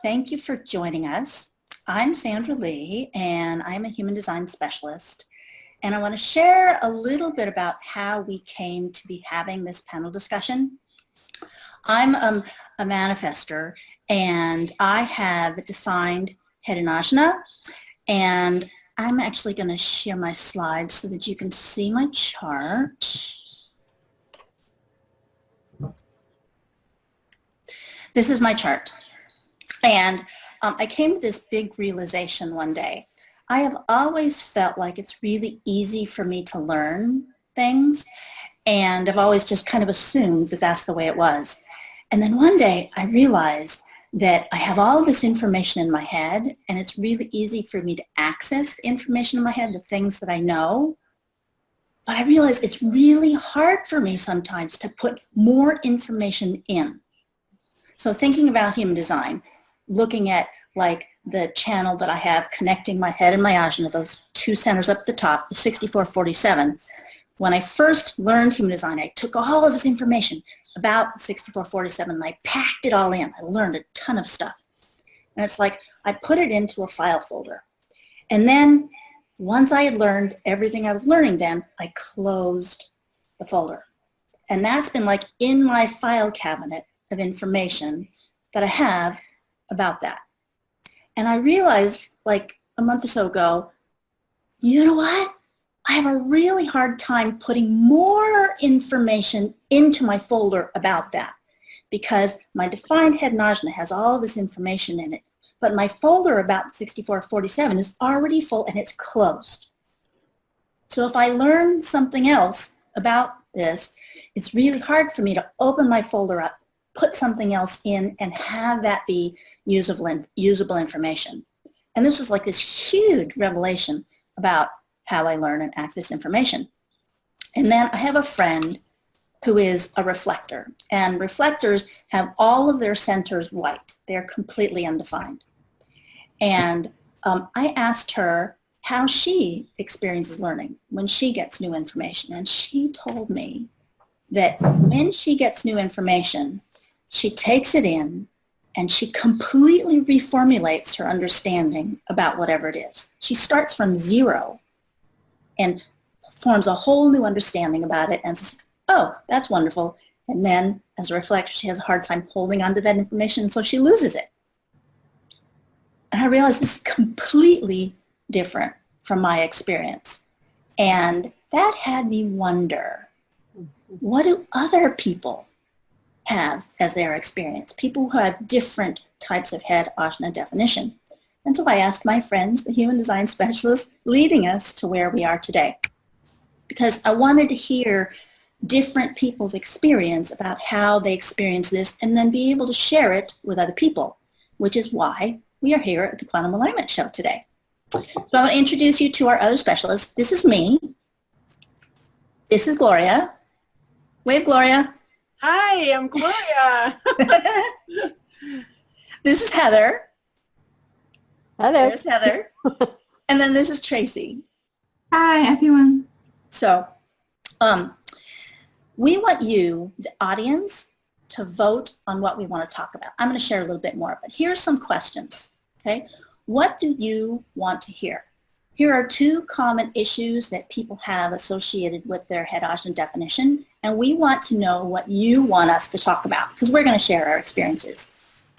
Thank you for joining us. I'm Sandra Lee, and I'm a human design specialist. And I want to share a little bit about how we came to be having this panel discussion. I'm a manifester, and I have defined head and Ajna, and I'm actually going to share my slides so that you can see my chart. This is my chart. And I came to this big realization one day. I have always felt like it's really easy for me to learn things, and I've always just kind of assumed that that's the way it was. And then one day I realized that I have all of this information in my head, and it's really easy for me to access the information in my head, the things that I know. But I realized it's really hard for me sometimes to put more information in. So thinking about human design, looking at like the channel that I have connecting my head and my ajna, those two centers up at the top, the 6447. When I first learned human design, I took all of this information about 6447 and I packed it all in. I learned a ton of stuff. And it's like I put it into a file folder. And then once I had learned everything I was learning then, I closed the folder. And that's been like in my file cabinet of information that I have about that. And I realized like a month or so ago, you know what? I have a really hard time putting more information into my folder about that because my defined head and ajna has all this information in it, but my folder about 6447 is already full and it's closed. So if I learn something else about this, it's really hard for me to open my folder up, put something else in, and have that be usable information. And this is like this huge revelation about how I learn and access information. And then I have a friend who is a reflector, and reflectors have all of their centers white. They're completely undefined. And I asked her how she experiences learning when she gets new information. And she told me that when she gets new information, she takes it in and she completely reformulates her understanding about whatever it is. She starts from zero and forms a whole new understanding about it and says, oh, that's wonderful. And then as a reflector, she has a hard time holding on to that information, so she loses it. And I realized this is completely different from my experience. And that had me wonder, what do other people have as their experience? People who have different types of head ajna definition. And so I asked my friends, the human design specialists, leading us to where we are today. Because I wanted to hear different people's experience about how they experience this and then be able to share it with other people, which is why we are here at the Quantum Alignment Show today. So I want to introduce you to our other specialists. This is me. This is Gloria. Wave, Gloria. Hi, I'm Gloria. This is Heather. Hello. There's Heather. And then this is Tracy. Hi, everyone. So we want you, the audience, to vote on what we want to talk about. I'm going to share a little bit more, but here's some questions. Okay, what do you want to hear? Here are two common issues that people have associated with their head ajna definition, and we want to know what you want us to talk about because we're going to share our experiences.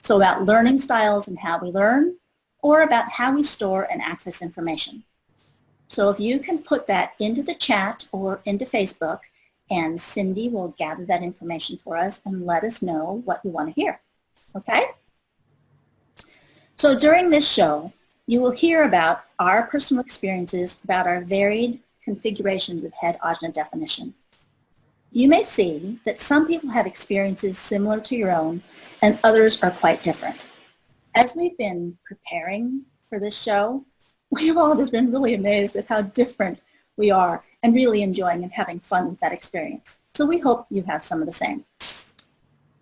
So about learning styles and how we learn, or about how we store and access information. So if you can put that into the chat or into Facebook, and Cindy will gather that information for us and let us know what you want to hear. Okay? So during this show, you will hear about our personal experiences about our varied configurations of head ajna definition. You may see that some people have experiences similar to your own and others are quite different. As we've been preparing for this show, we've all just been really amazed at how different we are and really enjoying and having fun with that experience. So we hope you have some of the same.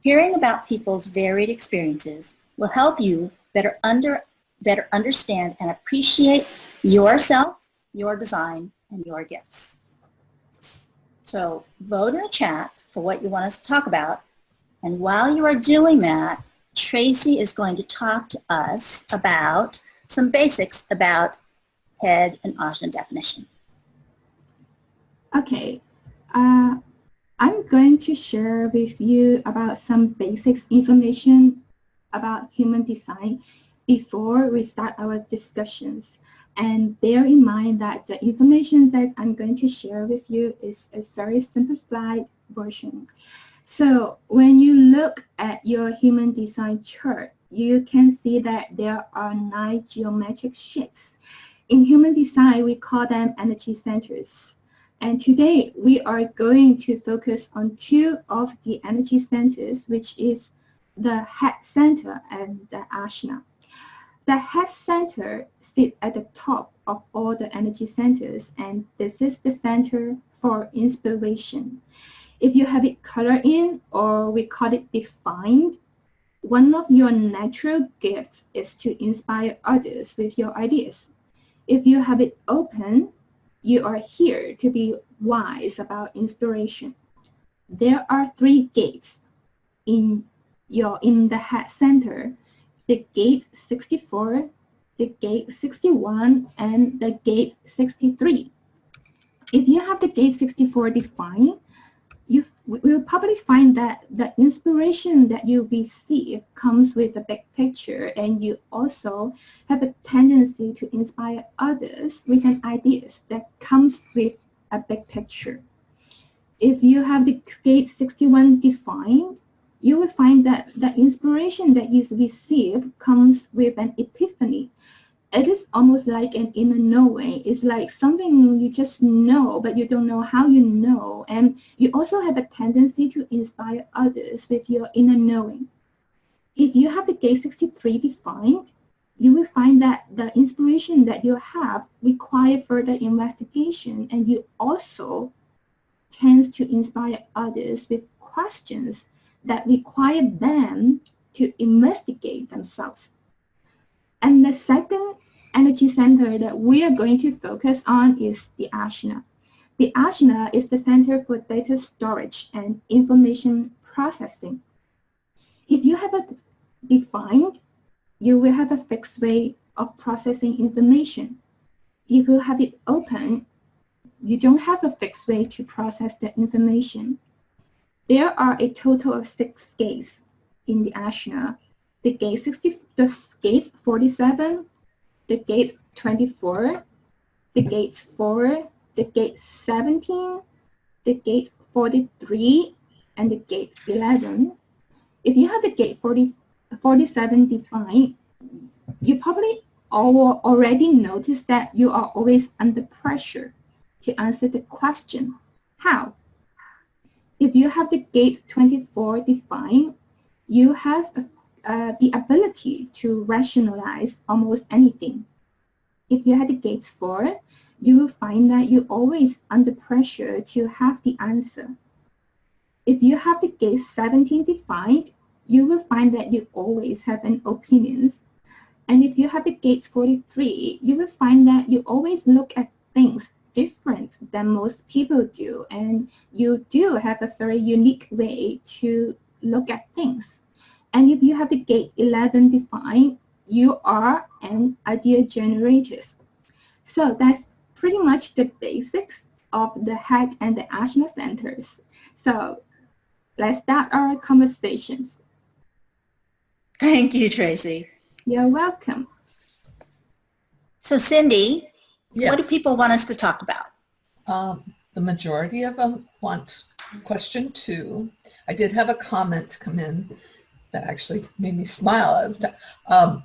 Hearing about people's varied experiences will help you better understand and appreciate yourself, your design, and your gifts. So vote in the chat for what you want us to talk about. And while you are doing that, Tracy is going to talk to us about some basics about head and Ajna definition. Okay, I'm going to share with you about some basics information about human design before we start our discussions. And bear in mind that the information that I'm going to share with you is a very simplified version. So when you look at your human design chart, you can see that there are 9 geometric shapes. In human design, we call them energy centers. And today we are going to focus on 2 of the energy centers, which is the head center and the Ajna. The head center sits at the top of all the energy centers, and this is the center for inspiration. If you have it colored in, or we call it defined, one of your natural gifts is to inspire others with your ideas. If you have it open, you are here to be wise about inspiration. There are 3 gates in the head center: the gate 64, the gate 61, and the gate 63. If you have the gate 64 defined, you will probably find that the inspiration that you receive comes with a big picture, and you also have a tendency to inspire others with an ideas that comes with a big picture. If you have the gate 61 defined, you will find that the inspiration that you receive comes with an epiphany. It is almost like an inner knowing. It's like something you just know, but you don't know how you know. And you also have a tendency to inspire others with your inner knowing. If you have the gate 63 defined, you will find that the inspiration that you have require further investigation, and you also tends to inspire others with questions that require them to investigate themselves. And the second energy center that we are going to focus on is the Ajna. The Ajna is the center for data storage and information processing. If you have it defined, you will have a fixed way of processing information. If you have it open, you don't have a fixed way to process the information. There are a total of 6 gates in the Ajna. The gate 47, the gate 24, the gate 4, the gate 17, the gate 43, and the gate 11. If you have the gate 47 defined, you probably already noticed that you are always under pressure to answer the question, how? If you have the gate 24 defined, you have the ability to rationalize almost anything. If you had the gates 4, you will find that you're always under pressure to have the answer. If you have the gate 17 defined, you will find that you always have an opinion. And if you have the gate 43, you will find that you always look at things different than most people do, and you do have a very unique way to look at things. And if you have the gate 11 defined, you are an idea generator. So that's pretty much the basics of the head and the Ajna centers. So let's start our conversations. Thank you, Tracy. You're welcome. So Cindy, Yes. what do people want us to talk about? The majority of them want question 2. I did have a comment come in that actually made me smile.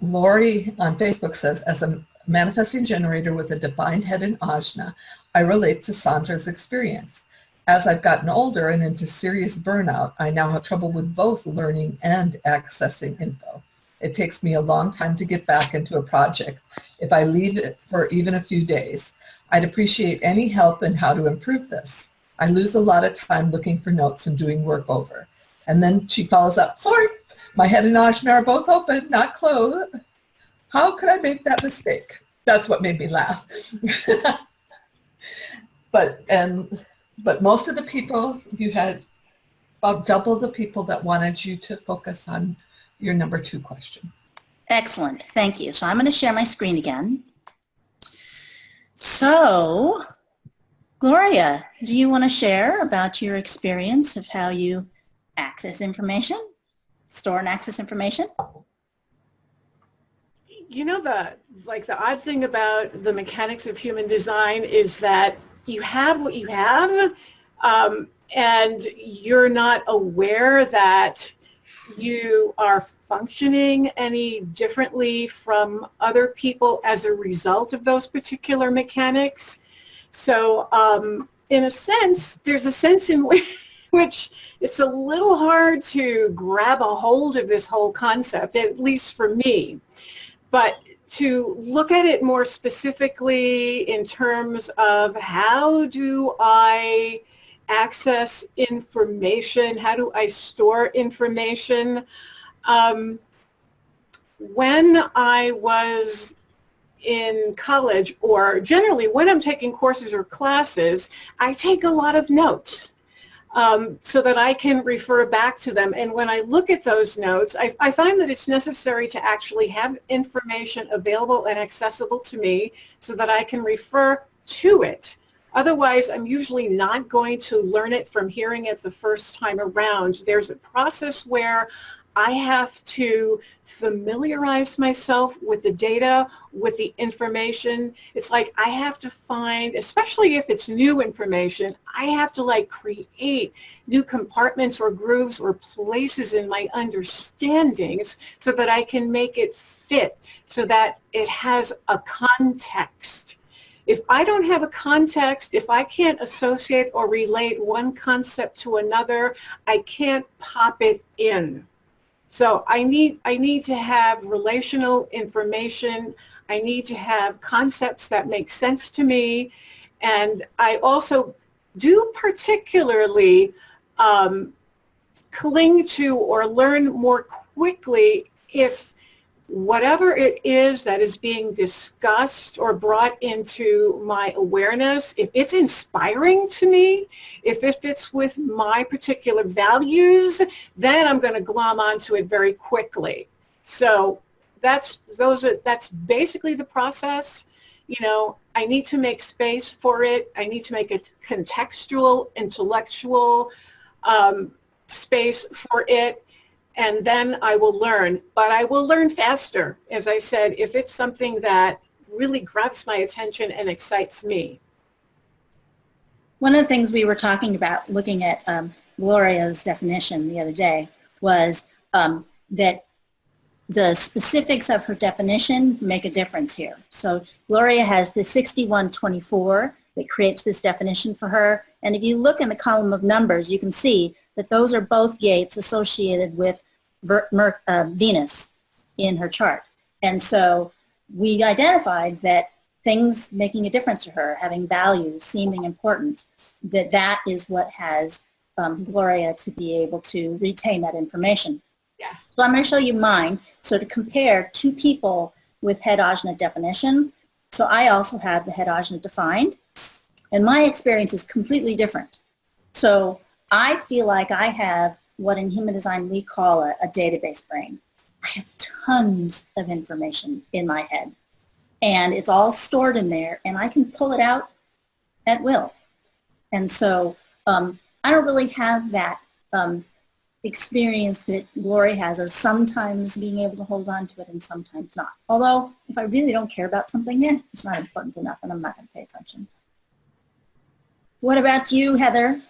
Lori on Facebook says, as a manifesting generator with a defined head in Ajna, I relate to Sandra's experience. As I've gotten older and into serious burnout, I now have trouble with both learning and accessing info. It takes me a long time to get back into a project if I leave it for even a few days. I'd appreciate any help in how to improve this. I lose a lot of time looking for notes and doing work over. And then she follows up, sorry, my head and Ajna are both open, not closed. How could I make that mistake? That's what made me laugh. But most of the people, you had about double the people that wanted you to focus on your number 2 question. Excellent. Thank you. So I'm going to share my screen again. So, Gloria, do you want to share about your experience of how you access information, store and access information? You know, the odd thing about the mechanics of human design is that you have what you have, and you're not aware that you are functioning any differently from other people as a result of those particular mechanics. So in a sense, there's a sense in which it's a little hard to grab a hold of this whole concept, at least for me. But to look at it more specifically in terms of how do I access information, how do I store information? When I was in college, or generally when I'm taking courses or classes, I take a lot of notes so that I can refer back to them. And when I look at those notes, I find that it's necessary to actually have information available and accessible to me so that I can refer to it. Otherwise, I'm usually not going to learn it from hearing it the first time around. There's a process where I have to familiarize myself with the data, with the information. It's like I have to find, especially if it's new information, I have to like create new compartments or grooves or places in my understandings so that I can make it fit, so that it has a context. If I don't have a context, if I can't associate or relate one concept to another, I can't pop it in. So I need to have relational information. I need to have concepts that make sense to me. And I also do particularly cling to or learn more quickly if whatever it is that is being discussed or brought into my awareness, if it's inspiring to me, if it fits with my particular values, then I'm going to glom onto it very quickly. So that's basically the process. You know, I need to make space for it. I need to make a contextual, intellectual space for it. And then I will learn, but I will learn faster, as I said, if it's something that really grabs my attention and excites me. One of the things we were talking about looking at Gloria's definition the other day was that the specifics of her definition make a difference here. So Gloria has the 6124 that creates this definition for her. And if you look in the column of numbers, you can see that those are both gates associated with Venus in her chart. And so we identified that things making a difference to her, having value, seeming important, that is what has Gloria to be able to retain that information. Yeah. So I'm going to show you mine. So to compare two people with head Ajna definition, so I also have the head Ajna defined, and my experience is completely different. So I feel like I have what in human design we call a database brain. I have tons of information in my head, and it's all stored in there, and I can pull it out at will. And so I don't really have that experience that Gloria has of sometimes being able to hold on to it and sometimes not. Although if I really don't care about something, it's not important enough and I'm not going to pay attention. What about you, Heather?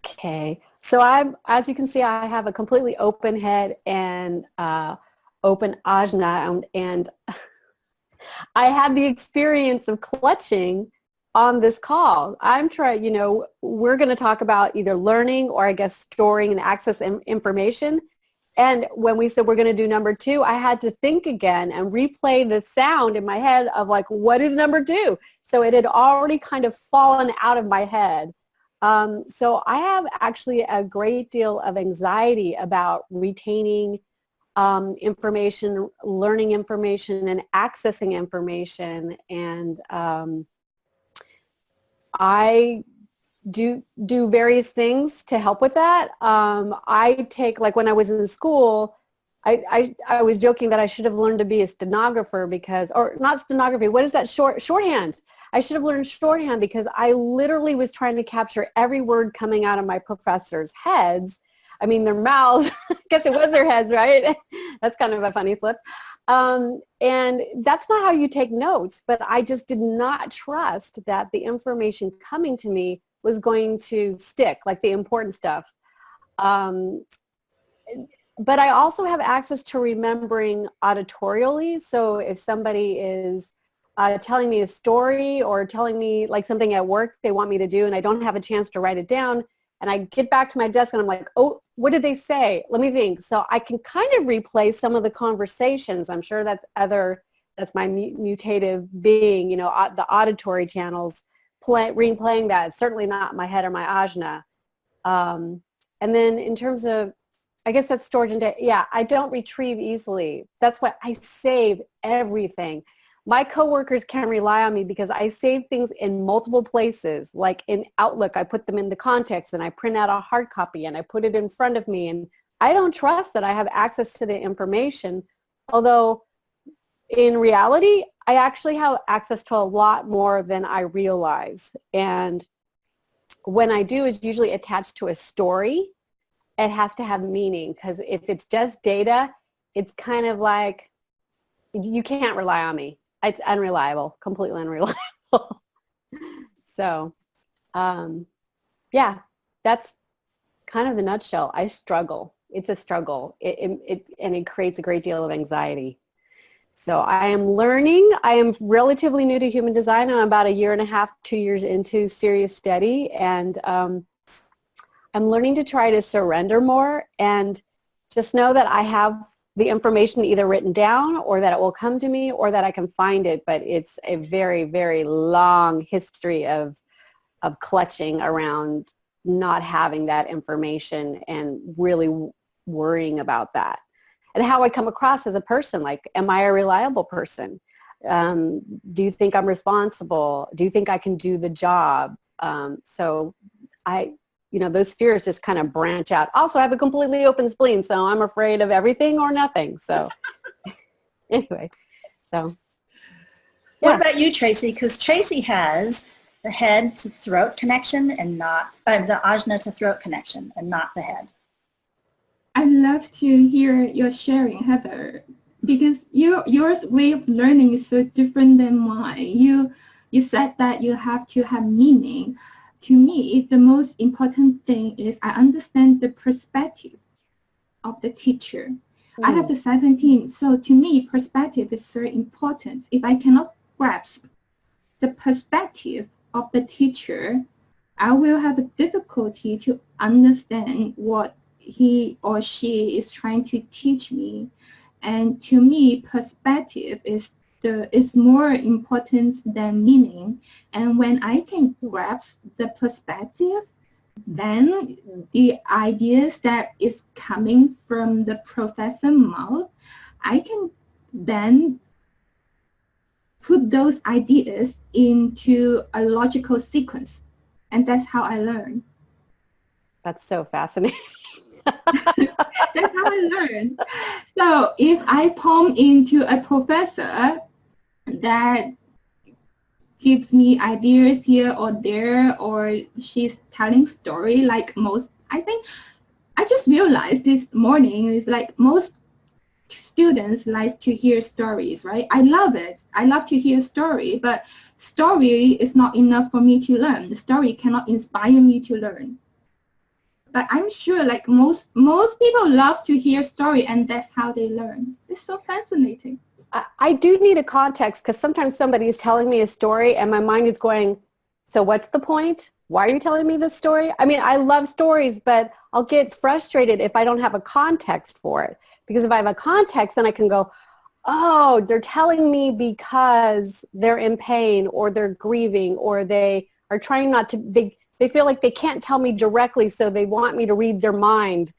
Okay, so as you can see, I have a completely open head and open ajna, and I had the experience of clutching on this call. I'm trying, we're going to talk about either learning or I guess storing and access information. And when we said we're going to do number 2, I had to think again and replay the sound in my head of like, what is number 2? So it had already kind of fallen out of my head. So I have actually a great deal of anxiety about retaining information, learning information, and accessing information. And I do various things to help with that. I take, like when I was in school, I was joking that I should have learned to be a stenographer because, or not stenography, what is that, shorthand? I should have learned shorthand because I literally was trying to capture every word coming out of my professors' heads. I mean, their mouths, I guess it was their heads, right? That's kind of a funny flip. And that's not how you take notes, but I just did not trust that the information coming to me was going to stick, like the important stuff. But I also have access to remembering auditorially. So if somebody is telling me a story or telling me like something at work they want me to do and I don't have a chance to write it down, and I get back to my desk and I'm like, oh, what did they say? Let me think. So I can kind of replay some of the conversations. I'm sure that's my mutative being, you know, the auditory channels, replaying that. It's certainly not my head or my ajna. And then in terms of, I guess that's storage and data. Yeah, I don't retrieve easily. That's why I save everything. My coworkers can rely on me because I save things in multiple places. Like in Outlook, I put them in the context and I print out a hard copy and I put it in front of me. And I don't trust that I have access to the information. Although in reality, I actually have access to a lot more than I realize. And when I do, it's usually attached to a story. It has to have meaning, because if it's just data, it's kind of like, you can't rely on me. It's unreliable, completely unreliable. So, yeah, that's kind of the nutshell. I struggle. It's a struggle. And it creates a great deal of anxiety. So I am learning. I am relatively new to human design. I'm about 1.5 years, 2 years into serious study. And I'm learning to try to surrender more and just know that I have the information either written down or that it will come to me or that I can find it. But it's a very, very long history of clutching around not having that information and really worrying about that. And how I come across as a person, like, am I a reliable person? Do you think I'm responsible? Do you think I can do the job? So those fears just kind of branch out. Also, I have a completely open spleen, so I'm afraid of everything or nothing. So anyway, so. Yeah. What Yeah. about you, Tracy? Because Tracy has the head to throat connection and not, the ajna to throat connection and not the head. I love to hear your sharing, Heather, because yours way of learning is so different than mine. You said that you have to have meaning. To me, the most important thing is I understand the perspective of the teacher. I have the 17, so to me, perspective is very important. If I cannot grasp the perspective of the teacher, I will have a difficulty to understand what he or she is trying to teach me. And to me, perspective is more important than meaning. And when I can grasp the perspective, then the ideas that is coming from the professor's mouth, I can then put those ideas into a logical sequence. And that's how I learn. That's so fascinating. That's how I learn. So if I palm into a professor that gives me ideas here or there, or she's telling story like I think I just realized this morning is like most students like to hear stories, right? I love it. I love to hear story, but story is not enough for me to learn. The story cannot inspire me to learn. But I'm sure like most people love to hear story, and that's how they learn. It's so fascinating. I do need a context, because sometimes somebody is telling me a story and my mind is going, so what's the point? Why are you telling me this story? I mean, I love stories, but I'll get frustrated if I don't have a context for it. Because if I have a context, then I can go, oh, they're telling me because they're in pain or they're grieving or they are trying not to, they feel like they can't tell me directly, so they want me to read their mind,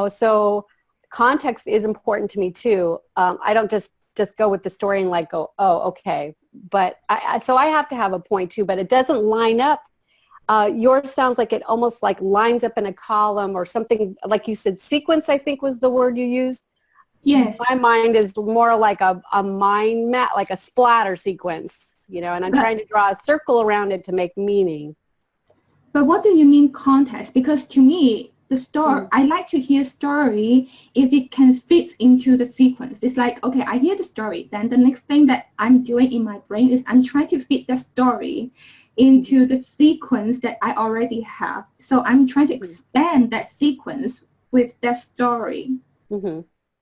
so context is important to me too. I don't just go with the story and like go, oh, okay. But so I have to have a point too, but it doesn't line up. Yours sounds like it almost like lines up in a column or something, like you said, sequence, I think was the word you used. Yes. My mind is more like a mind map, like a splatter sequence, you know, and I'm trying to draw a circle around it to make meaning. But what do you mean context? Because to me, the story, I like to hear story if it can fit into the sequence. It's like, okay, I hear the story. Then the next thing that I'm doing in my brain is I'm trying to fit the story into the sequence that I already have. So I'm trying to expand that sequence with that story. Mm-hmm.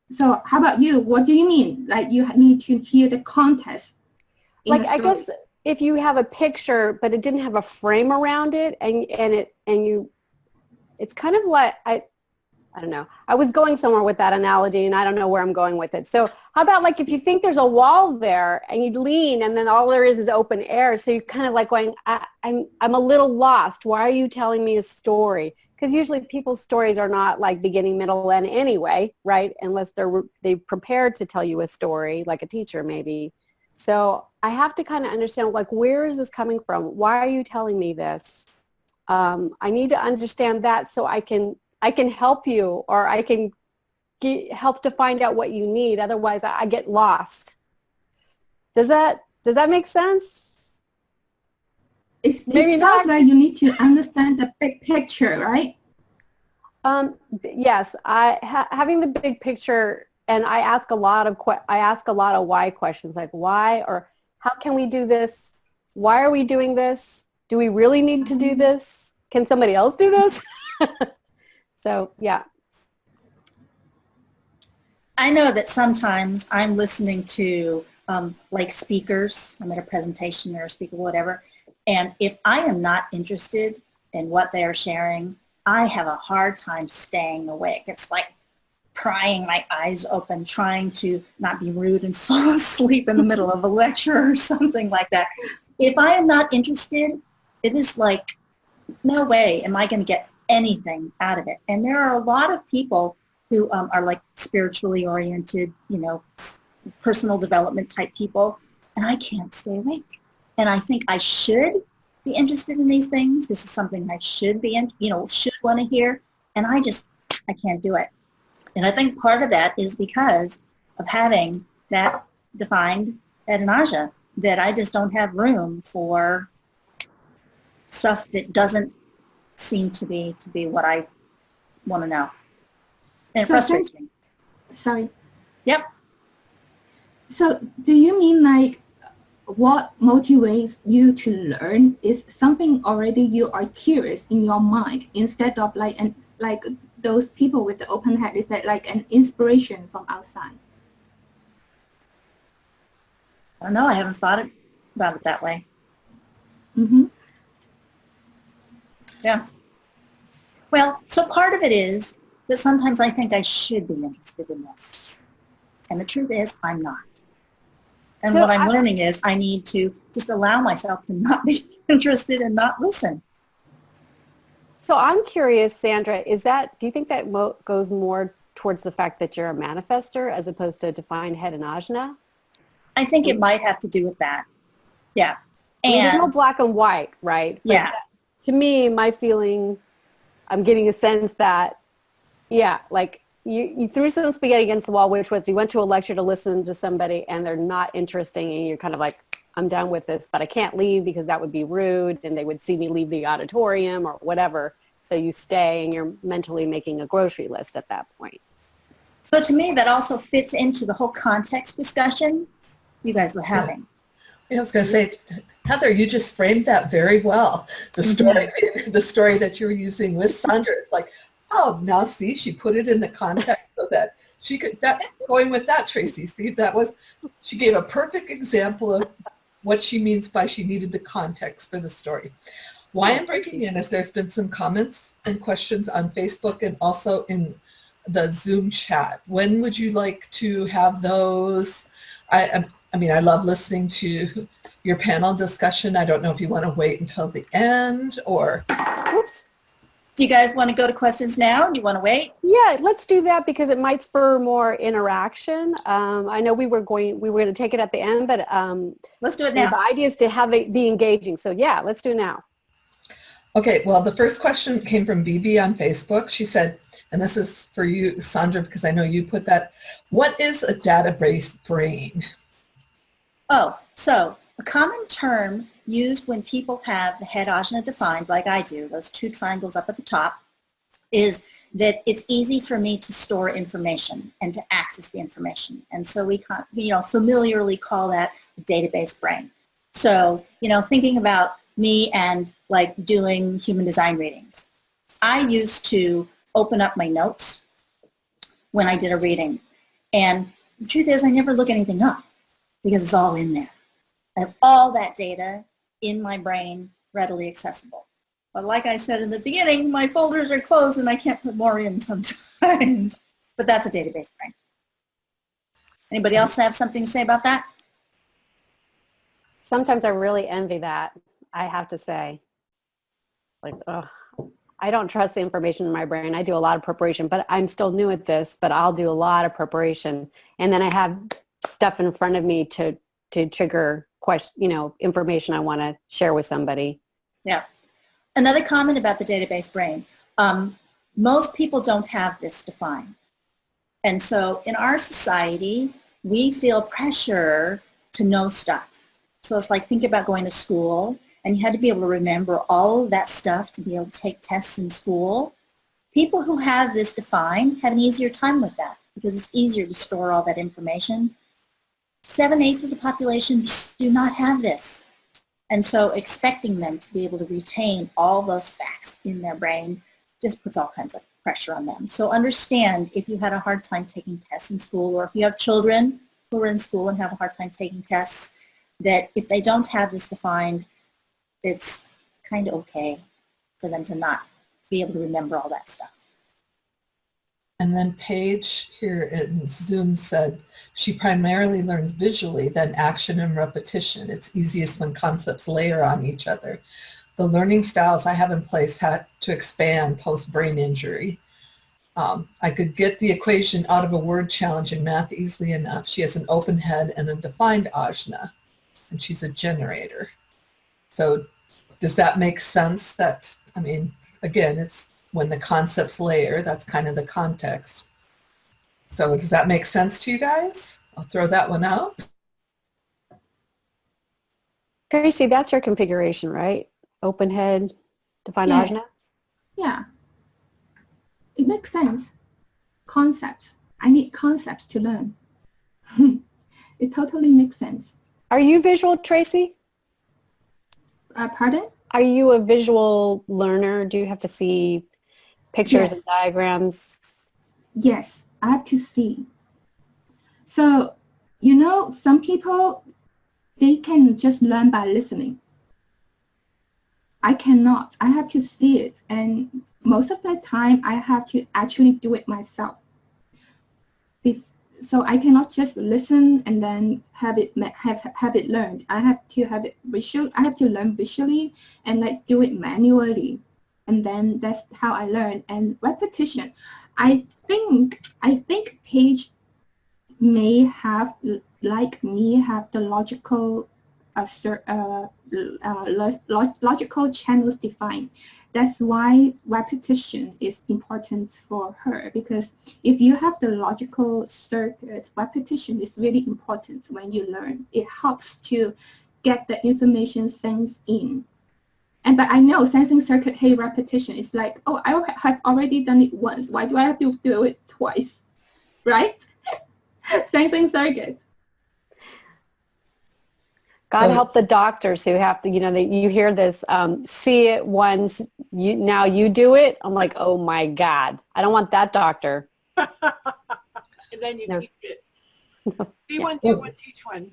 So how about you? What do you mean? Like you need to hear the context in Like, the I story? guess if you have a picture, but it didn't have a frame around it it's kind of like, I don't know. I was going somewhere with that analogy and I don't know where I'm going with it. So how about like if you think there's a wall there and you lean and then all there is open air. So you're kind of like going, I'm a little lost. Why are you telling me a story? Because usually people's stories are not like beginning, middle, end anyway, right? Unless they prepared to tell you a story, like a teacher maybe. So I have to kind of understand, like, where is this coming from? Why are you telling me this? I need to understand that so I can help you, or I can help to find out what you need. Otherwise, I get lost. Does that make sense? It Maybe sounds not. like you need to understand the big picture, right? Yes, having the big picture, and I ask a lot of why questions, like why, or how can we do this? Why are we doing this? Do we really need to do this? Can somebody else do this? So, yeah. I know that sometimes I'm listening to like speakers. I'm at a presentation or a speaker, whatever. And if I am not interested in what they're sharing, I have a hard time staying awake. It's like prying my eyes open, trying to not be rude and fall asleep in the middle of a lecture or something like that. If I am not interested, it is like, no way am I going to get anything out of it. And there are a lot of people who are like spiritually oriented, you know, personal development type people, and I can't stay awake. And I think I should be interested in these things. This is something I should be in, you know, should want to hear. And I can't do it. And I think part of that is because of having that defined at an Ajna, that I just don't have room for stuff that doesn't seem to be what I want to know. And it frustrates me. Sorry. Yep. So do you mean like what motivates you to learn is something already you are curious in your mind, instead of like those people with the open head, is that like an inspiration from outside? I don't know. I haven't thought about it that way. Mm-hmm. Yeah. Well, so part of it is that sometimes I think I should be interested in this. And the truth is I'm not. And So what I'm learning is I need to just allow myself to not be interested and not listen. So I'm curious, Sandra, do you think that goes more towards the fact that you're a manifester as opposed to a defined head and Ajna? I think it might have to do with that. Yeah. I mean, there's no And black and white, right? But yeah. to me, my feeling, I'm getting a sense that, yeah, like you threw some spaghetti against the wall, which was you went to a lecture to listen to somebody and they're not interesting and you're kind of like, I'm done with this, but I can't leave because that would be rude and they would see me leave the auditorium or whatever. So you stay and you're mentally making a grocery list at that point. So to me, that also fits into the whole context discussion you guys were having. I was going to say, Heather, you just framed that very well. The story that you were using with Sandra, it's like, oh, now see, she put it in the context so that she could, going with that, Tracy, see, she gave a perfect example of what she means by she needed the context for the story. Why I'm breaking in is there's been some comments and questions on Facebook and also in the Zoom chat. When would you like to have those? I mean, I love listening to your panel discussion. I don't know if you want to wait until the end or... Oops. Do you guys want to go to questions now? Do you want to wait? Yeah, let's do that because it might spur more interaction. I know we were going to take it at the end, but let's do it now. The idea is to have it be engaging. So yeah, let's do it now. Okay, well, the first question came from BB on Facebook. She said, and this is for you, Sandra, because I know you put that, what is a database brain? Oh, so a common term used when people have the head ajna defined, like I do, those two triangles up at the top, is that it's easy for me to store information and to access the information. And so we familiarly call that a database brain. So, thinking about me and like doing human design readings. I used to open up my notes when I did a reading. And the truth is I never look anything up because it's all in there. I have all that data in my brain readily accessible. But like I said in the beginning, my folders are closed and I can't put more in sometimes. But that's a database brain. Anybody else have something to say about that? Sometimes I really envy that, I have to say. Like, ugh. I don't trust the information in my brain. I do a lot of preparation, but I'm still new at this, but I'll do a lot of preparation. And then I have stuff in front of me to trigger information I want to share with somebody. Yeah. Another comment about the database brain. Most people don't have this defined. And so in our society, we feel pressure to know stuff. So it's like, think about going to school and you had to be able to remember all of that stuff to be able to take tests in school. People who have this defined have an easier time with that because it's easier to store all that information. 7/8 of the population do not have this. And so expecting them to be able to retain all those facts in their brain just puts all kinds of pressure on them. So understand if you had a hard time taking tests in school, or if you have children who are in school and have a hard time taking tests, that if they don't have this defined, it's kind of okay for them to not be able to remember all that stuff. And then Paige here in Zoom said, she primarily learns visually, then action and repetition. It's easiest when concepts layer on each other. The learning styles I have in place had to expand post-brain injury. I could get the equation out of a word challenge in math easily enough. She has an open head and a defined ajna, and she's a generator. So does that make sense? That, I mean, again, it's when the concepts layer, that's kind of the context. So does that make sense to you guys? I'll throw that one out. Tracy, that's your configuration, right? Open head, defined Yes. ajna? Yeah. It makes sense. Concepts. I need concepts to learn. It totally makes sense. Are you visual, Tracy? Pardon? Are you a visual learner? Do you have to see pictures Yes. and diagrams? Yes, I have to see. So, some people, they can just learn by listening. I cannot. I have to see it. And most of the time, I have to actually do it myself. So I cannot just listen and then have it learned. I have to have it visual. I have to learn visually and like do it manually, and then that's how I learn. And repetition. I think Paige may have, like me, have the logical logical channels defined. That's why repetition is important for her, because if you have the logical circuit, repetition is really important when you learn. It helps to get the information sensed in. But I know sensing circuit hate repetition is like, oh, I have already done it once. Why do I have to do it twice? Right? Sensing circuit. God So- help the doctors who have to, you hear this, see it once, now you do it. I'm like, oh my God, I don't want that doctor. And then you No. teach it. Be one, do one, teach one.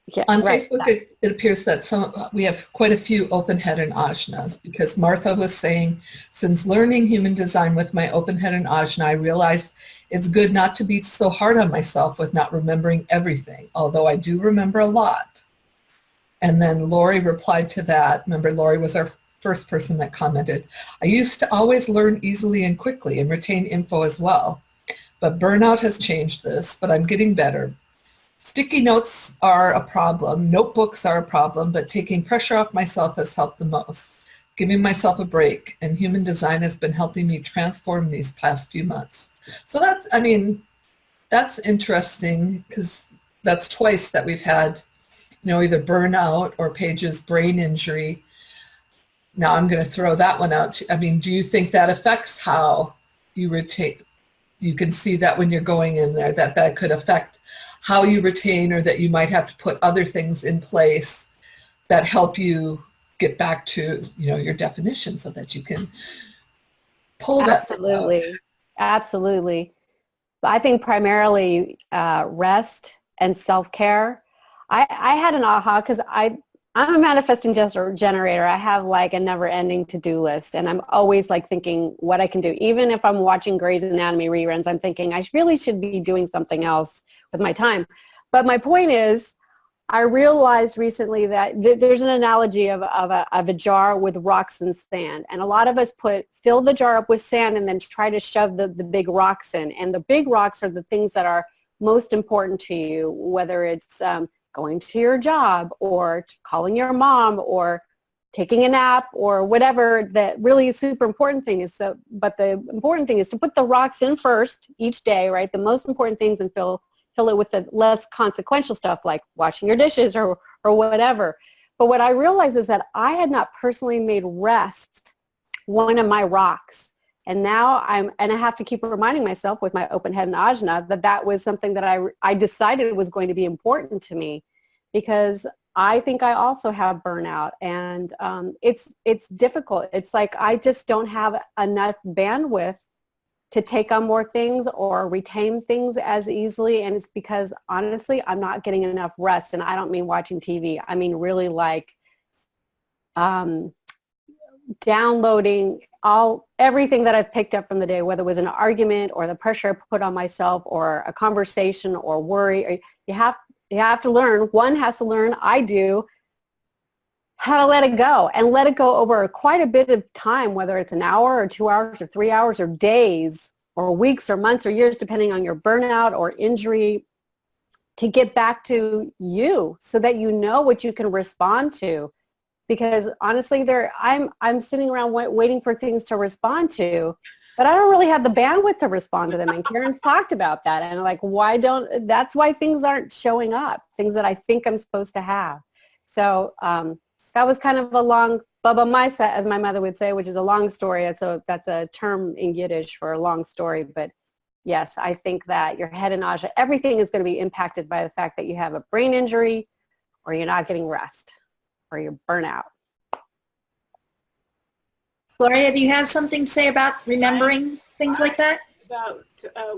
Yeah, On right. Facebook, it appears that we have quite a few open head and ajnas, because Martha was saying, since learning human design with my open head and ajna, I realized it's good not to be so hard on myself with not remembering everything, although I do remember a lot. And then Lori replied to that. Remember, Lori was our first person that commented. I used to always learn easily and quickly and retain info as well. But burnout has changed this, but I'm getting better. Sticky notes are a problem. Notebooks are a problem, but taking pressure off myself has helped the most. giving myself a break, and human design has been helping me transform these past few months. So that's, I mean, that's interesting because that's twice that we've had, you know, either burnout or Paige's brain injury. Now I'm going to throw that one out. I mean, do you think that affects how you retain? You can see that when you're going in there, that that could affect how you retain, or that you might have to put other things in place that help you get back to, you know, your definition so that you can pull that out. Absolutely. Absolutely. I think primarily rest and self-care. I had an aha because I'm a manifesting generator. I have like a never-ending to-do list, and I'm always like thinking what I can do. Even if I'm watching Grey's Anatomy reruns, I'm thinking I really should be doing something else with my time. But my point is, I realized recently that there's an analogy of a jar with rocks and sand. And a lot of us fill the jar up with sand and then try to shove the big rocks in. And the big rocks are the things that are most important to you, whether it's going to your job or calling your mom or taking a nap or whatever that really is super important thing is. So, but the important thing is to put the rocks in first each day, right? The most important things, and fill it with the less consequential stuff like washing your dishes or whatever. But what I realized is that I had not personally made rest one of my rocks. And now I have to keep reminding myself with my open head and ajna that was something that I decided was going to be important to me, because I think I also have burnout, and it's difficult. It's like I just don't have enough bandwidth to take on more things or retain things as easily. And it's because honestly, I'm not getting enough rest. And I don't mean watching TV. I mean really like downloading everything that I've picked up from the day, whether it was an argument or the pressure I put on myself or a conversation or worry. Or you have to learn, one has to learn, I do, how to let it go, and let it go over quite a bit of time, whether it's an hour or 2 hours or 3 hours or days or weeks or months or years, depending on your burnout or injury, to get back to you so that you know what you can respond to. Because honestly, I'm sitting around waiting for things to respond to, but I don't really have the bandwidth to respond to them. And Karen's talked about that. And like, that's why things aren't showing up, things that I think I'm supposed to have. So that was kind of a long baba maisa, as my mother would say, which is a long story. That's a term in Yiddish for a long story. But yes, I think that your head and ajna, everything is going to be impacted by the fact that you have a brain injury, or you're not getting rest, or you're burnout. Gloria, do you have something to say about remembering things like that? About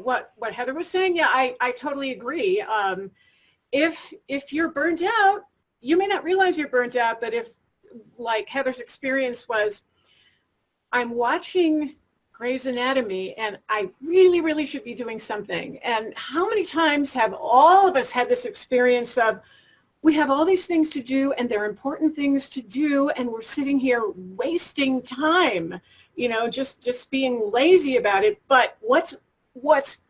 what Heather was saying, yeah, I totally agree. If you're burnt out, you may not realize you're burnt out, but if, like Heather's experience was, I'm watching Grey's Anatomy and I really, really should be doing something. And how many times have all of us had this experience of, we have all these things to do and they're important things to do, and we're sitting here wasting time, you know, just being lazy about it. But what's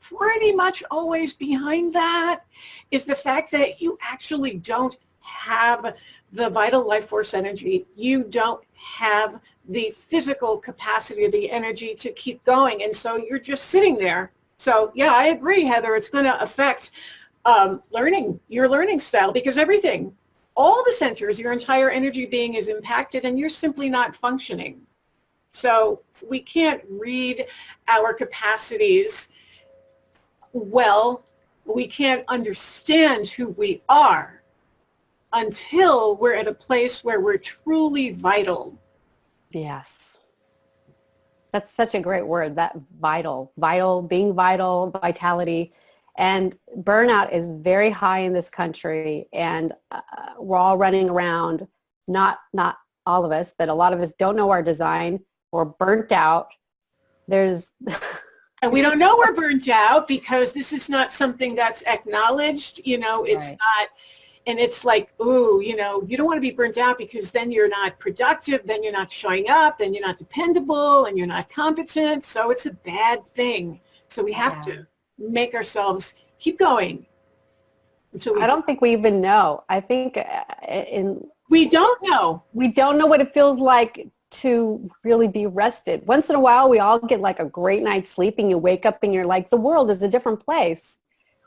pretty much always behind that is the fact that you actually don't have the vital life force energy. You don't have the physical capacity of the energy to keep going. And so you're just sitting there. So yeah, I agree, Heather, it's going to affect your learning style, because everything, all the centers, your entire energy being is impacted, and you're simply not functioning. So we can't read our capacities well. We can't understand who we are until we're at a place where we're truly vital. Yes. That's such a great word, that vital, being vital, vitality. And burnout is very high in this country, and we're all running around, not all of us, but a lot of us don't know our design. We're burnt out. And we don't know we're burnt out because this is not something that's acknowledged, you know, it's right. not. And it's like, ooh, you know, you don't want to be burnt out because then you're not productive, then you're not showing up, then you're not dependable, and you're not competent. So it's a bad thing. So we have to make ourselves keep going. I don't think we even know. I think we don't know. We don't know what it feels like to really be rested. Once in a while, we all get like a great night's sleep and you wake up and you're like, the world is a different place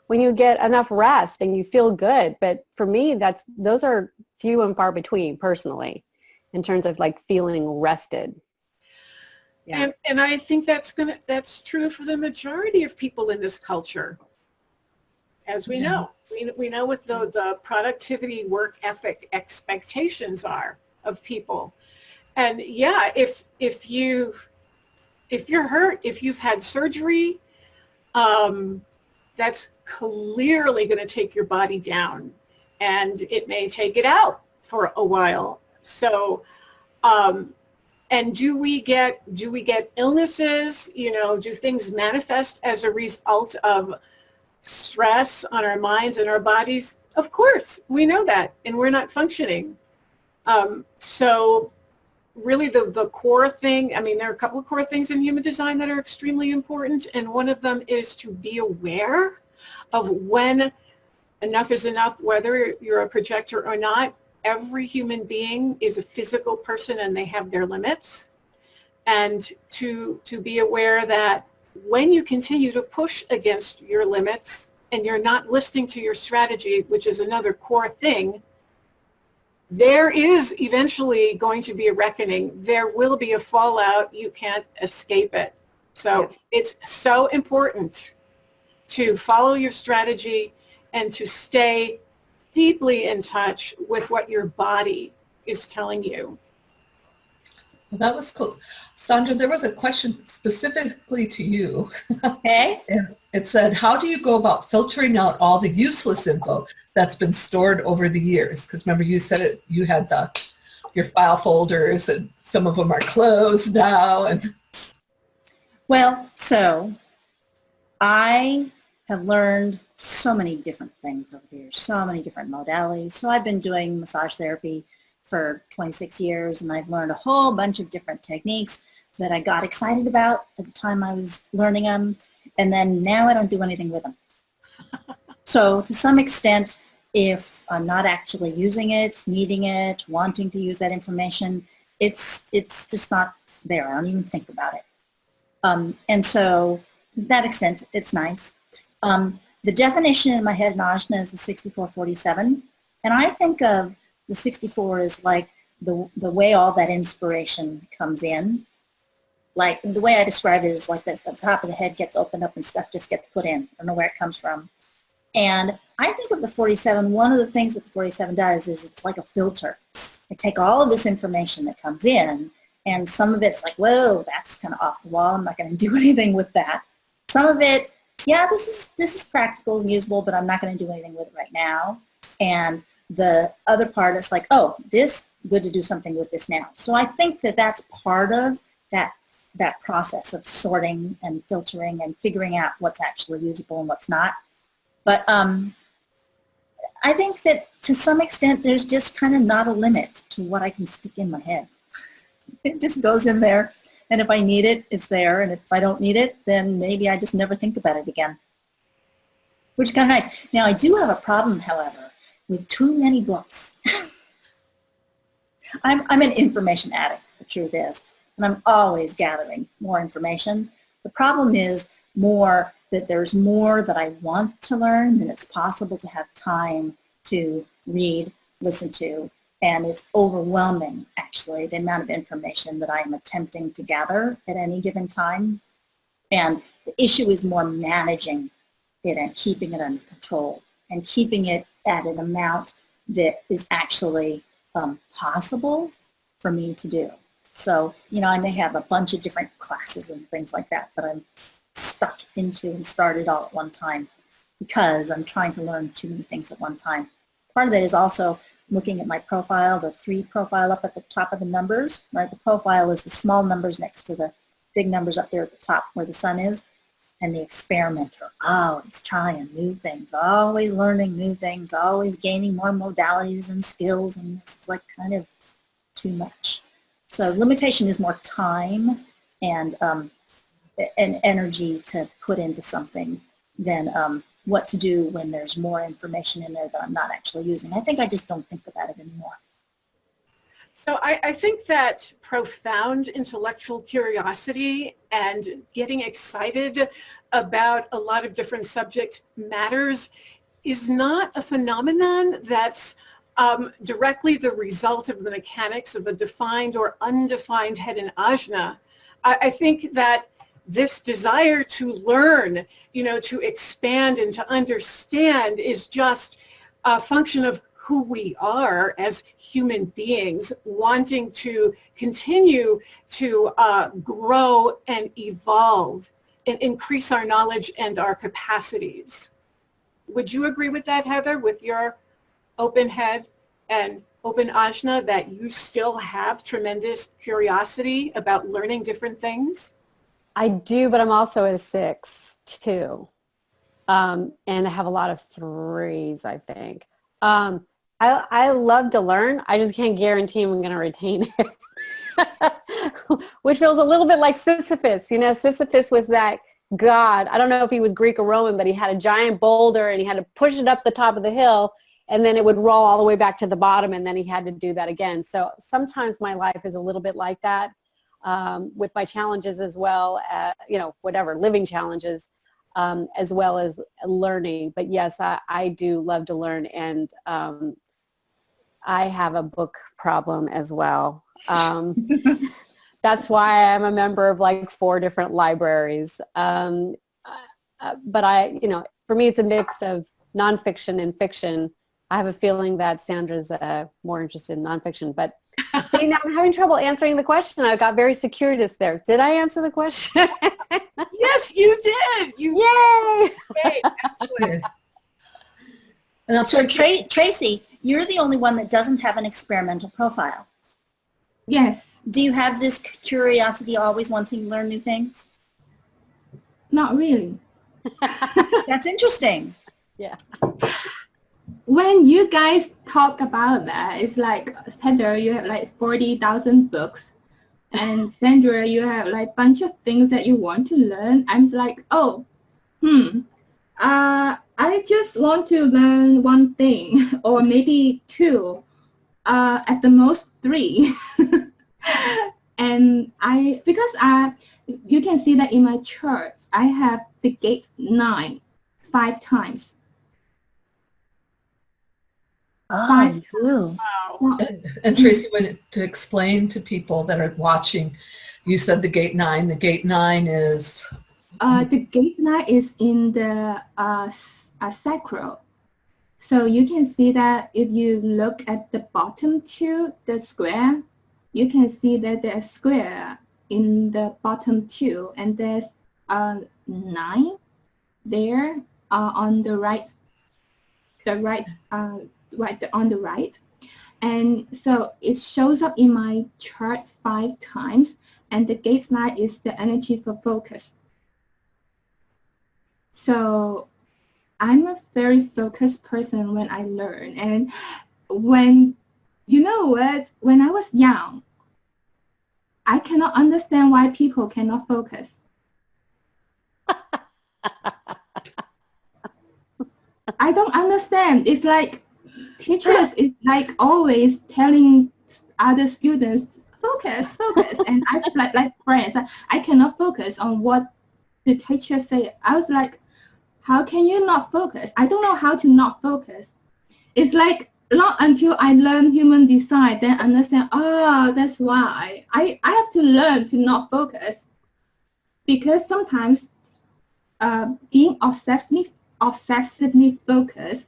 when you get enough rest and you feel good. But for me, those are few and far between personally in terms of like feeling rested. Yeah. And I think that's true for the majority of people in this culture. As we know, we know what the productivity work ethic expectations are of people. And yeah, if you're hurt, if you've had surgery, that's clearly going to take your body down, and it may take it out for a while. So, and do we get illnesses? Do things manifest as a result of stress on our minds and our bodies? Of course, we know that, and we're not functioning. So really the core thing, there are a couple of core things in human design that are extremely important, and one of them is to be aware of when enough is enough, whether you're a projector or not. Every human being is a physical person and they have their limits. And to be aware that when you continue to push against your limits and you're not listening to your strategy, which is another core thing, there is eventually going to be a reckoning. There will be a fallout. You can't escape it. So it's so important to follow your strategy and to stay deeply in touch with what your body is telling you. Well, that was cool. Sandra, there was a question specifically to you. Okay. And it said, how do you go about filtering out all the useless info that's been stored over the years? Because remember you said you had your file folders and some of them are closed now. And Well, so I have learned so many different things over the years, so many different modalities. So I've been doing massage therapy for 26 years, and I've learned a whole bunch of different techniques that I got excited about at the time I was learning them, and then now I don't do anything with them. So to some extent, if I'm not actually using it, needing it, wanting to use that information, it's just not there. I don't even think about it. And so to that extent, it's nice. The definition in my head in Ajna is the 6447, and I think of the 64 as like the way all that inspiration comes in. Like the way I describe it is like the top of the head gets opened up and stuff just gets put in. I don't know where it comes from. And I think of the 47, one of the things that the 47 does is it's like a filter. I take all of this information that comes in, and some of it's like, whoa, that's kind of off the wall. I'm not going to do anything with that. Some of it, yeah, this is practical and usable, but I'm not going to do anything with it right now. And the other part is like, oh, this, good to do something with this now. So I think that that's part of that process of sorting and filtering and figuring out what's actually usable and what's not. But I think that to some extent there's just kind of not a limit to what I can stick in my head. It just goes in there, and if I need it, it's there, and if I don't need it, then maybe I just never think about it again, which is kind of nice. Now, I do have a problem, however, with too many books. I'm an information addict, the truth is, and I'm always gathering more information. The problem is more that there's more that I want to learn than it's possible to have time to read, listen to, and it's overwhelming, actually, the amount of information that I'm attempting to gather at any given time. And the issue is more managing it and keeping it under control and keeping it at an amount that is actually possible for me to do. So, I may have a bunch of different classes and things like that I'm stuck into and started all at one time because I'm trying to learn too many things at one time. Part of that is also looking at my profile, the 3 profile up at the top of the numbers, right? The profile is the small numbers next to the big numbers up there at the top where the sun is. And the experimenter, always trying new things, always learning new things, always gaining more modalities and skills, and it's like kind of too much. So limitation is more time and energy to put into something than what to do when there's more information in there that I'm not actually using. I think I just don't think about it anymore. So I think that profound intellectual curiosity and getting excited about a lot of different subject matters is not a phenomenon that's directly the result of the mechanics of a defined or undefined head in ajna. I think that this desire to learn, to expand and to understand is just a function of who we are as human beings, wanting to continue to grow and evolve and increase our knowledge and our capacities. Would you agree with that, Heather, with your open head and open ajna, that you still have tremendous curiosity about learning different things? I do, but I'm also a 6 too. And I have a lot of 3s, I think. I love to learn. I just can't guarantee I'm going to retain it. Which feels a little bit like Sisyphus. Sisyphus was that god. I don't know if he was Greek or Roman, but he had a giant boulder and he had to push it up the top of the hill, and then it would roll all the way back to the bottom, and then he had to do that again. So sometimes my life is a little bit like that, with my challenges as well, whatever, living challenges, as well as learning. But yes, I do love to learn, and I have a book problem as well. That's why I'm a member of like 4 different libraries. But for me, it's a mix of nonfiction and fiction. I have a feeling that Sandra's more interested in nonfiction, but Dana, I'm having trouble answering the question. I got very circuitous there. Did I answer the question? Yes, you did. Yay! Great. Excellent. So Tracy, you're the only one that doesn't have an experimental profile. Yes, Do you have this curiosity, always wanting to learn new things? not really. That's interesting. Yeah. When you guys talk about that, it's like, Heather, you have like 40,000 books. And Sandra, you have like a bunch of things that you want to learn. I'm like, I just want to learn one thing or maybe 2, at the most 3. And you can see that in my chart, I have the gate 9 5 times. Oh, you do. Wow. So, And Tracy, to explain to people that are watching, you said the gate 9. The gate 9 is? the gate 9 is in the sacral. So you can see that if you look at the bottom 2, the square, you can see that there's a square in the bottom 2, and there's 9 there on the right, on the right. And so it shows up in my chart 5 times, and the gate 9 is the energy for focus. So I'm a very focused person when I learn. And when I was young, I cannot understand why people cannot focus. I don't understand. It's like teachers is like always telling other students, focus. And I like friends, I cannot focus on what the teacher say. I was like, how can you not focus? I don't know how to not focus. It's like not until I learn human design, then understand, that's why. I have to learn to not focus. Because sometimes being obsessively focused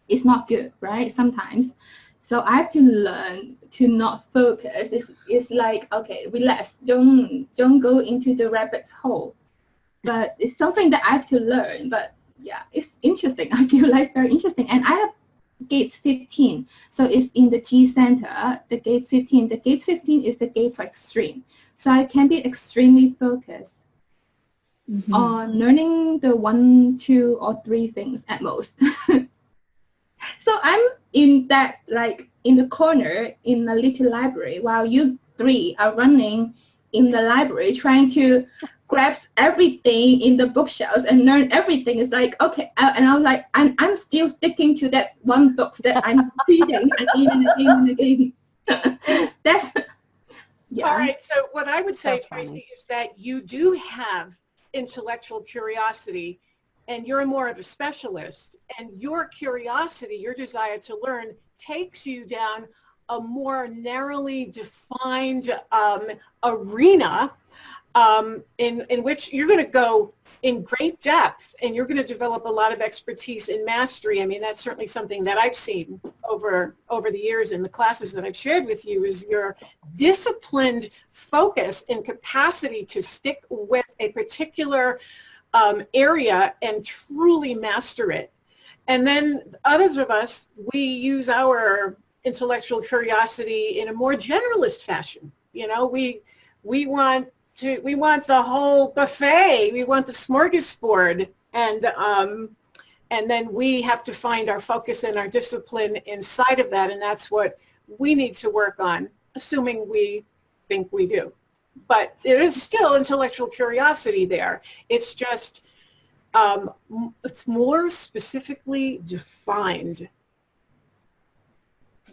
is not good, right? Sometimes. So I have to learn to not focus. It's like, okay, relax. Don't go into the rabbit's hole. But it's something that I have to learn. But yeah, it's interesting. I feel like very interesting. And I have gates 15. So it's in the G center, the gates 15. The gates 15 is the gates for extreme. So I can be extremely focused on learning the 1, 2, or 3 things at most. So I'm in that, like in the corner in the little library, while you 3 are running in the library trying to grabs everything in the bookshelves and learn everything. It's like, okay, and I was like, I'm still sticking to that one book that I'm reading again and again and again. That's, yeah. All right, so what I would say, So funny. Tracy, is that you do have intellectual curiosity, and you're more of a specialist, and your curiosity, your desire to learn, takes you down a more narrowly defined arena in which you're going to go in great depth, and you're going to develop a lot of expertise and mastery. I mean, that's certainly something that I've seen over the years in the classes that I've shared with you, is your disciplined focus and capacity to stick with a particular area and truly master it. And then others of us, we use our intellectual curiosity in a more generalist fashion. You know, we want the whole buffet. We want the smorgasbord, and then we have to find our focus and our discipline inside of that, and that's what we need to work on, assuming we think we do. But there is still intellectual curiosity there. It's just it's more specifically defined.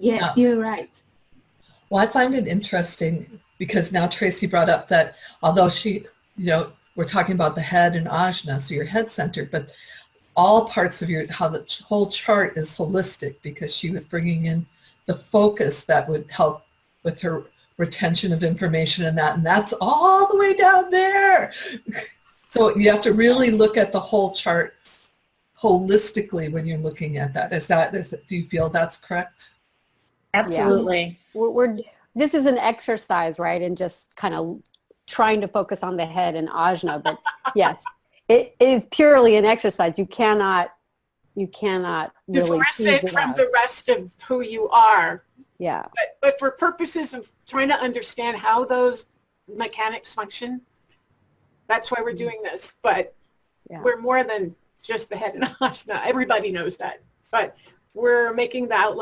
Yes, you're right. Well, I find it interesting because now Tracy brought up that although she, we're talking about the head and Ajna, so your head center, but all parts of how the whole chart is holistic, because she was bringing in the focus that would help with her retention of information and that's all the way down there. So you have to really look at the whole chart holistically when you're looking at that. Do you feel that's correct? Absolutely. This is an exercise, right? And just kind of trying to focus on the head and Ajna, but yes, it is purely an exercise. You cannot really Divorce it from the rest of who you are. Yeah. But for purposes of trying to understand how those mechanics function, that's why we're doing this. But we're more than just the head and Ajna. Everybody knows that. But we're making the out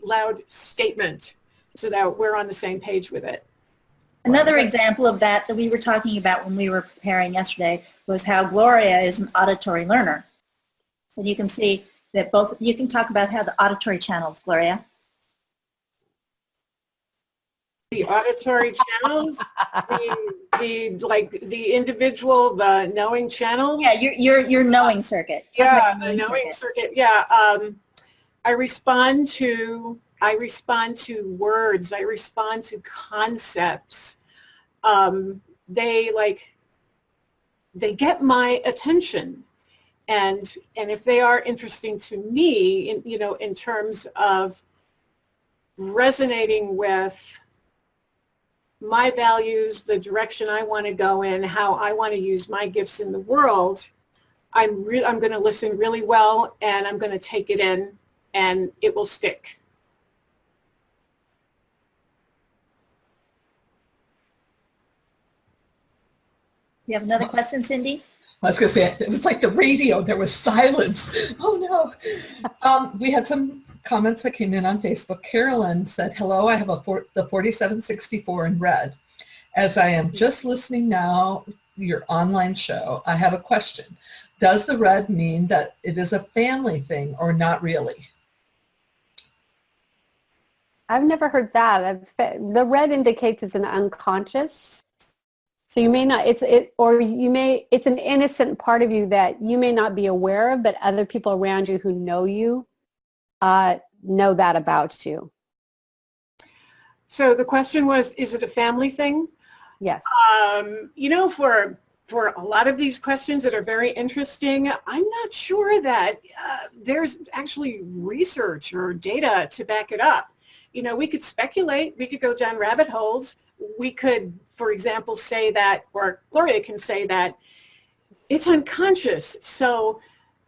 loud statement so that we're on the same page with it. Another example of that we were talking about when we were preparing yesterday was how Gloria is an auditory learner. And you can see that you can talk about how the auditory channels, Gloria. The auditory channels, the individual, the knowing channels. Yeah, your knowing circuit. Yeah, the knowing circuit. Yeah, I respond to words. I respond to concepts. They get my attention, and if they are interesting to me, in terms of resonating with my values, the direction I want to go in, how I want to use my gifts in the world, I'm going to listen really well, and I'm going to take it in, and it will stick. You have another question, Cindy? I was going to say, it was like the radio. There was silence. Oh, no. We had some comments that came in on Facebook. Carolyn said, hello, I have the 4764 in red. As I am just listening now, your online show, I have a question. Does the red mean that it is a family thing or not really? I've never heard that. The red indicates it's an unconscious. So you may not, it's an innocent part of you that you may not be aware of, but other people around you who know you know that about you. So the question was, is it a family thing? Yes. For a lot of these questions that are very interesting, I'm not sure that there's actually research or data to back it up. We could speculate, we could go down rabbit holes. We could, for example, say that, or Gloria can say that it's unconscious. So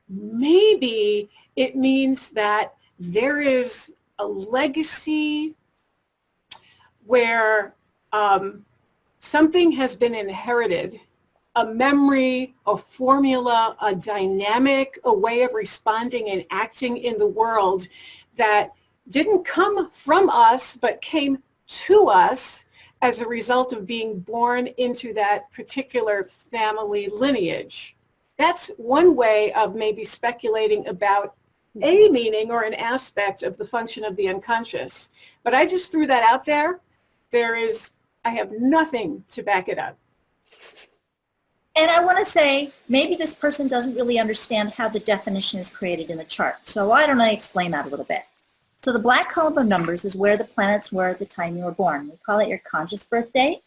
maybe it means that there is a legacy where something has been inherited, a memory, a formula, a dynamic, a way of responding and acting in the world that didn't come from us, but came to us as a result of being born into that particular family lineage. That's one way of maybe speculating about a meaning or an aspect of the function of the unconscious. But I just threw that out there. I have nothing to back it up. And I want to say, maybe this person doesn't really understand how the definition is created in the chart. So why don't I explain that a little bit? So the black column of numbers is where the planets were at the time you were born. We call it your conscious birth date.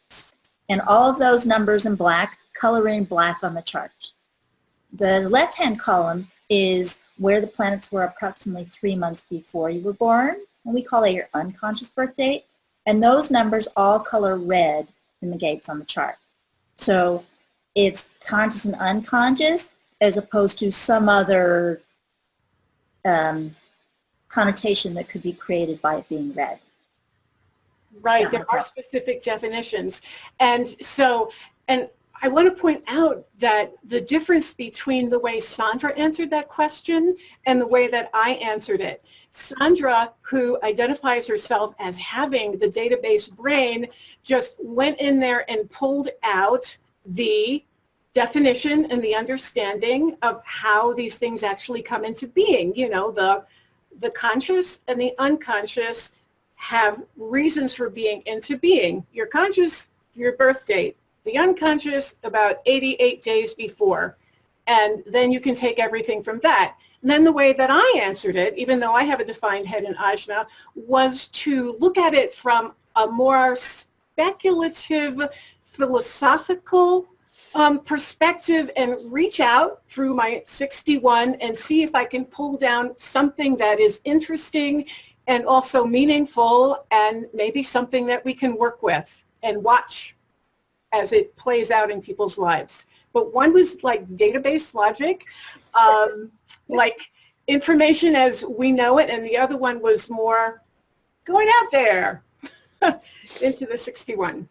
And all of those numbers in black color in black on the chart. The left-hand column is where the planets were approximately 3 months before you were born. And we call it your unconscious birth date. And those numbers all color red in the gates on the chart. So it's conscious and unconscious as opposed to some other connotation that could be created by it being red. Right, there are specific definitions. And I want to point out that the difference between the way Sandra answered that question and the way that I answered it. Sandra, who identifies herself as having the database brain, just went in there and pulled out the definition and the understanding of how these things actually come into being. You know, the conscious and the unconscious have reasons for being into being. Your conscious, your birth date. The unconscious, about 88 days before. And then you can take everything from that. And then the way that I answered it, even though I have a defined head in Ajna, was to look at it from a more speculative, philosophical perspective and reach out through my 61 and see if I can pull down something that is interesting and also meaningful and maybe something that we can work with and watch as it plays out in people's lives. But one was like database logic, like information as we know it, and the other one was more going out there into the 61.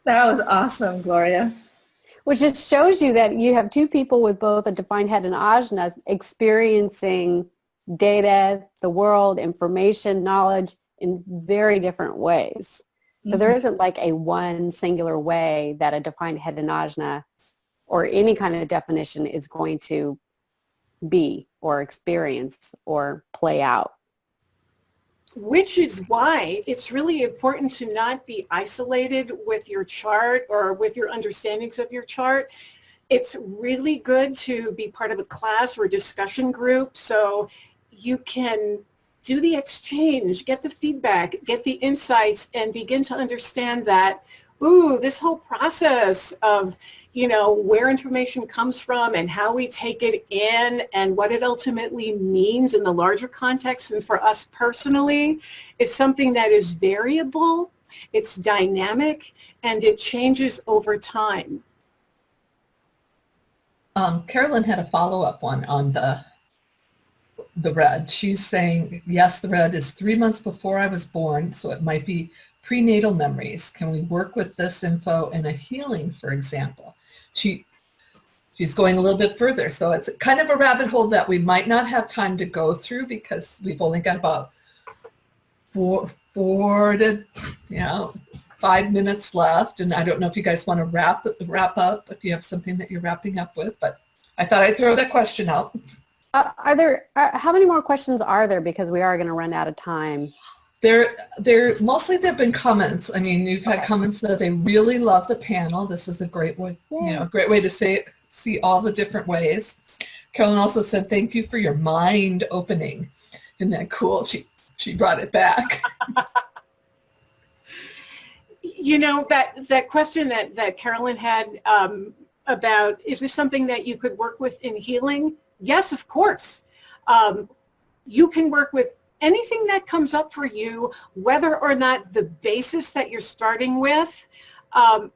That was awesome, Gloria. Which just shows you that you have two people with both a defined head and ajna experiencing data, the world, information, knowledge in very different ways. So there isn't like a one singular way that a defined head and ajna or any kind of definition is going to be or experience or play out. Which is why it's really important to not be isolated with your chart or with your understandings of your chart. It's really good to be part of a class or a discussion group so you can do the exchange, get the feedback, get the insights, and begin to understand that, ooh, this whole process of, you know, where information comes from and how we take it in and what it ultimately means in the larger context and for us personally is something that is variable, it's dynamic, and it changes over time. Carolyn had a follow-up one on the red. She's saying, yes, the red is 3 months before I was born, so it might be prenatal memories. Can we work with this info in a healing, for example? She's going a little bit further, so it's kind of a rabbit hole that we might not have time to go through because we've only got about four to 5 minutes left, and I don't know if you guys want to wrap up, if you have something that you're wrapping up with, but I thought I'd throw that question out. How many more questions are there, because we are going to run out of time? Mostly there have been comments. I mean, you've had comments that they really love the panel. This is a great way, great way to see all the different ways. Carolyn also said, thank you for your mind opening. Isn't that cool? She brought it back. You know, that question that Carolyn had about, is this something that you could work with in healing? Yes, of course. You can work with anything that comes up for you, whether or not the basis that you're starting with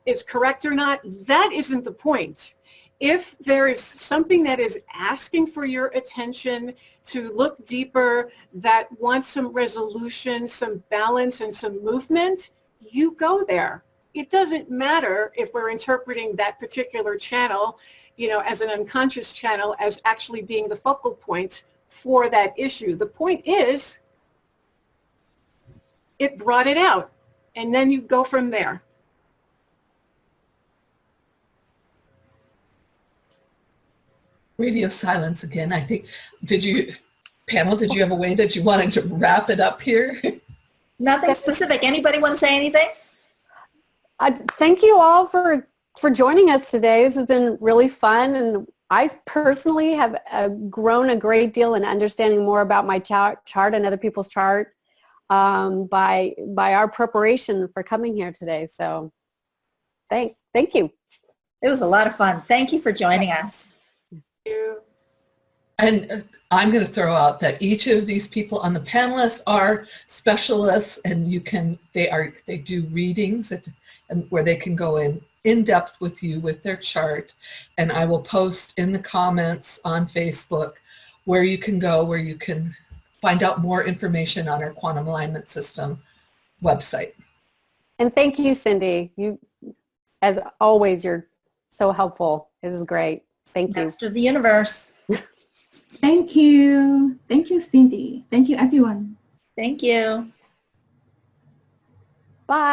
is correct or not. That isn't the point. If there is something that is asking for your attention to look deeper, that wants some resolution, some balance, and some movement, you go there. It doesn't matter if we're interpreting that particular channel, as an unconscious channel, as actually being the focal point for that issue. The point is, it brought it out, and then you go from there. Radio silence again. I think, did you panel, did you have a way that you wanted to wrap it up here? Nothing specific. Anybody want to say anything? Thank you all for joining us today. This has been really fun, and I personally have grown a great deal in understanding more about my chart and other people's chart by our preparation for coming here today. So thank you. It was a lot of fun. Thank you for joining us. And I'm going to throw out that each of these people on the panelists are specialists, and they do readings and where they can go in depth with you with their chart. And I will post in the comments on Facebook where you can go, where you can find out more information on our quantum alignment system website. And thank you, Cindy. You, as always, you're so helpful. This is great. Thank you. Master of the universe. Thank you. Thank you, Cindy. Thank you, everyone. Thank you. Bye.